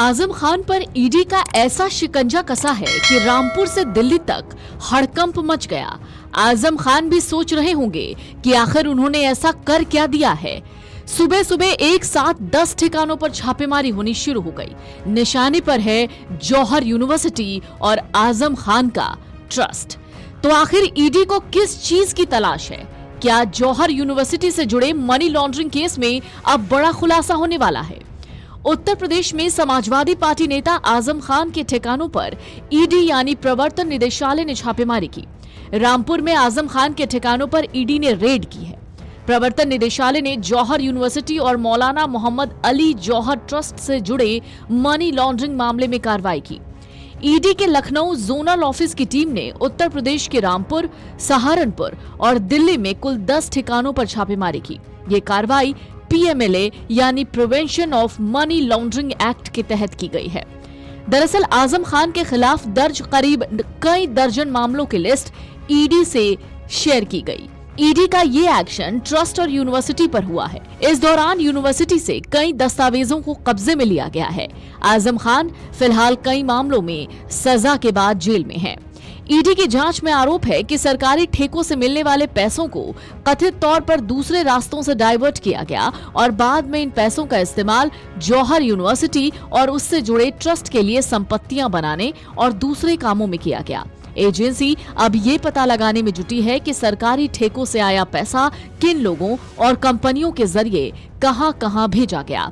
आजम खान पर ईडी का ऐसा शिकंजा कसा है कि रामपुर से दिल्ली तक हड़कंप मच गया। आजम खान भी सोच रहे होंगे कि आखिर उन्होंने ऐसा कर क्या दिया है। सुबह सुबह एक साथ 10 ठिकानों पर छापेमारी होनी शुरू हो गई। निशाने पर है जौहर यूनिवर्सिटी और आजम खान का ट्रस्ट। तो आखिर ईडी को किस चीज की तलाश है? क्या जौहर यूनिवर्सिटी से जुड़े मनी लॉन्ड्रिंग केस में अब बड़ा खुलासा होने वाला है? उत्तर प्रदेश में समाजवादी पार्टी नेता आजम खान के ठिकानों पर ईडी यानी प्रवर्तन निदेशालय ने छापेमारी की। रामपुर में आजम खान के ठिकानों पर ईडी ने रेड की है। प्रवर्तन निदेशालय ने जौहर यूनिवर्सिटी और मौलाना मोहम्मद अली जौहर ट्रस्ट से जुड़े मनी लॉन्ड्रिंग मामले में कार्रवाई की। ईडी के लखनऊ जोनल ऑफिस की टीम ने उत्तर प्रदेश के रामपुर, सहारनपुर और दिल्ली में कुल 10 ठिकानों पर छापेमारी की। ये कार्रवाई पीएमएलए यानी prevention of money laundering act के तहत की गई है। दरअसल आजम खान के खिलाफ दर्ज करीब कई दर्जन मामलों की लिस्ट ईडी से शेयर की गई। ईडी का ये एक्शन ट्रस्ट और यूनिवर्सिटी पर हुआ है। इस दौरान यूनिवर्सिटी से कई दस्तावेजों को कब्जे में लिया गया है। आजम खान फिलहाल कई मामलों में सजा के बाद जेल में है। ईडी की जांच में आरोप है कि सरकारी ठेकों से मिलने वाले पैसों को कथित तौर पर दूसरे रास्तों से डाइवर्ट किया गया और बाद में इन पैसों का इस्तेमाल जौहर यूनिवर्सिटी और उससे जुड़े ट्रस्ट के लिए संपत्तियां बनाने और दूसरे कामों में किया गया। एजेंसी अब ये पता लगाने में जुटी है कि सरकारी ठेकों से आया पैसा किन लोगों और कंपनियों के जरिए कहां-कहां भेजा गया।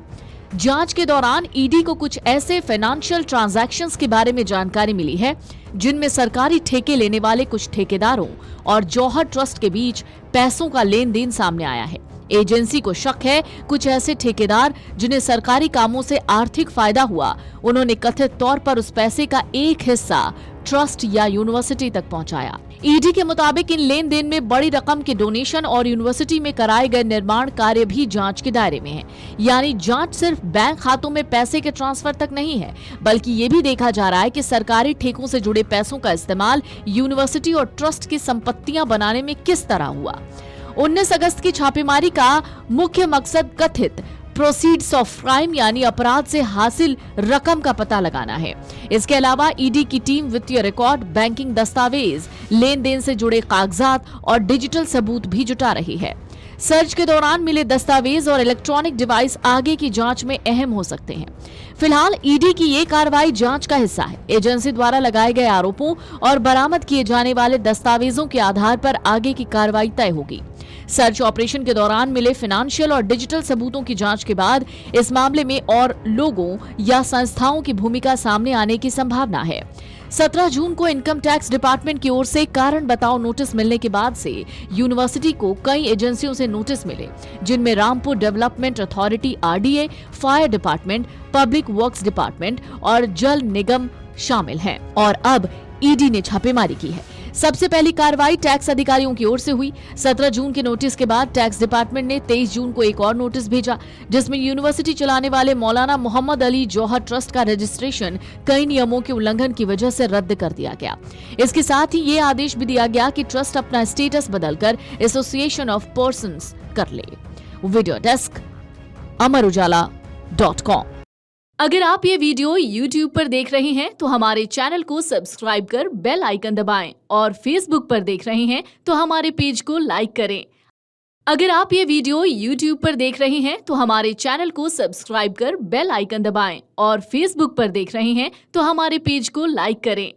जांच के दौरान ईडी को कुछ ऐसे फाइनेंशियल ट्रांजैक्शंस के बारे में जानकारी मिली है जिनमें सरकारी ठेके लेने वाले कुछ ठेकेदारों और जौहर ट्रस्ट के बीच पैसों का लेन देन सामने आया है। एजेंसी को शक है कुछ ऐसे ठेकेदार जिन्हें सरकारी कामों से आर्थिक फायदा हुआ, उन्होंने कथित तौर पर उस पैसे का एक हिस्सा ट्रस्ट या यूनिवर्सिटी तक पहुंचाया। ईडी के मुताबिक इन लेन देन में बड़ी रकम के डोनेशन और यूनिवर्सिटी में कराए गए निर्माण कार्य भी जांच के दायरे में है। यानी जांच सिर्फ बैंक खातों में पैसे के ट्रांसफर तक नहीं है, बल्कि ये भी देखा जा रहा है कि सरकारी ठेकों से जुड़े पैसों का इस्तेमाल यूनिवर्सिटी और ट्रस्ट की संपत्तियां बनाने में किस तरह हुआ। 19 अगस्त की छापेमारी का मुख्य मकसद कथित प्रोसीड्स ऑफ क्राइम यानी अपराध से हासिल रकम का पता लगाना है। इसके अलावा ईडी की टीम वित्तीय रिकॉर्ड, बैंकिंग दस्तावेज, लेन देन से जुड़े कागजात और डिजिटल सबूत भी जुटा रही है। सर्च के दौरान मिले दस्तावेज और इलेक्ट्रॉनिक डिवाइस आगे की जांच में अहम हो सकते हैं। फिलहाल ईडी की ये कार्रवाई जांच का हिस्सा है। एजेंसी द्वारा लगाए गए आरोपों और बरामद किए जाने वाले दस्तावेजों के आधार पर आगे की कार्रवाई तय होगी। सर्च ऑपरेशन के दौरान मिले फाइनेंशियल और डिजिटल सबूतों की जांच के बाद इस मामले में और लोगों या संस्थाओं की भूमिका सामने आने की संभावना है। 17 जून को इनकम टैक्स डिपार्टमेंट की ओर से कारण बताओ नोटिस मिलने के बाद से यूनिवर्सिटी को कई एजेंसियों से नोटिस मिले, जिनमें Rampur development authority RDA, fire department, public works department और जल निगम शामिल हैं। और अब ईडी ने छापेमारी की है। सबसे पहली कार्रवाई टैक्स अधिकारियों की ओर से हुई। 17 जून के नोटिस के बाद टैक्स डिपार्टमेंट ने 23 जून को एक और नोटिस भेजा, जिसमें यूनिवर्सिटी चलाने वाले मौलाना मोहम्मद अली जौहर ट्रस्ट का रजिस्ट्रेशन कई नियमों के उल्लंघन की वजह से रद्द कर दिया गया। इसके साथ ही ये आदेश भी दिया गया कि ट्रस्ट अपना स्टेटस बदलकर एसोसिएशन ऑफ पर्सन्स कर ले। Video desk amarujala.com। अगर आप ये वीडियो YouTube पर देख रहे हैं तो हमारे चैनल को सब्सक्राइब कर बेल आइकन दबाएं और Facebook पर देख रहे हैं तो हमारे पेज को लाइक करें। अगर आप ये वीडियो YouTube पर देख रहे हैं तो हमारे चैनल को सब्सक्राइब कर बेल आइकन दबाएं और Facebook पर देख रहे हैं तो हमारे पेज को लाइक करें।